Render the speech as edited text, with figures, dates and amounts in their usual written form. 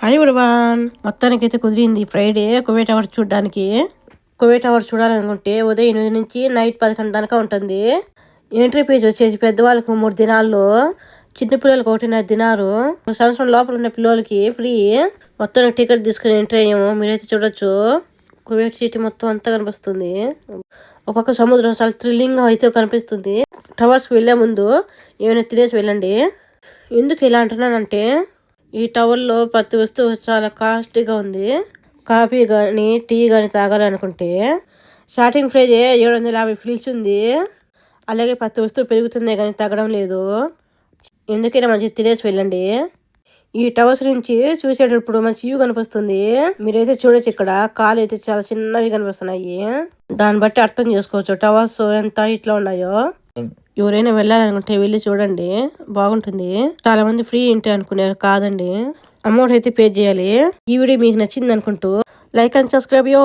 Hi everyone, మొత్తానికైతే కుదిరింది Friday Kuwait hours చూడడానికి. కువైట్ అవర్స్ చూడాలనుకుంటే ఉదయం 8 నుంచి నైట్ 11 దాకా ఉంటుంది. ఎంట్రీ ఫీజు వచ్చేసి పెద్దవాళ్ళకు 3 దినాల్లో, చిన్న పిల్లలకు 1.5 దినారు, సంవత్సరం లోపల ఉన్న పిల్లలకి ఫ్రీ. మొత్తం టికెట్ తీసుకుని ఎంట్రీ అయ్యాము. మీరైతే చూడొచ్చు, కువైట్ సిటీ మొత్తం అంతా కనిపిస్తుంది. ఒక పక్క సముద్రం చాలా థ్రిల్లింగ్ అయితే కనిపిస్తుంది. టవర్స్కి వెళ్ళే ముందు ఏమైనా తినేసి వెళ్ళండి. ఎందుకు ఇలా అంటున్నానంటే, ఈ టవర్లో ప్రతి వస్తువు చాలా కాస్ట్లీగా ఉంది. కాఫీ కానీ టీ కానీ తాగాలనుకుంటే స్టార్టింగ్ ప్రైజ్ 750 ఫిల్స్ ఉంది. అలాగే ప్రతి వస్తువు పెరుగుతుందే కానీ తగ్గడం లేదు. ఎందుకైనా మంచి తినేసి వెళ్ళండి. ఈ టవర్స్ నుంచి చూసేటప్పుడు మంచి వ్యూ కనిపిస్తుంది. మీరైతే చూడొచ్చు, ఇక్కడ కాలు అయితే చాలా చిన్నవి కనిపిస్తున్నాయి. దాన్ని బట్టి అర్థం చేసుకోవచ్చు టవర్స్ ఎంత ఇట్లా ఉన్నాయో. ఎవరైనా వెళ్ళాలనుకుంటే వెళ్ళి చూడండి, బాగుంటుంది. చాలా మంది ఫ్రీ ఏంటి అనుకున్నారు, కాదండి, అమౌంట్ అయితే పే చేయాలి. ఈ వీడియో మీకు నచ్చింది అనుకుంటూ లైక్ అండ్ సబ్స్క్రైబ్ యో.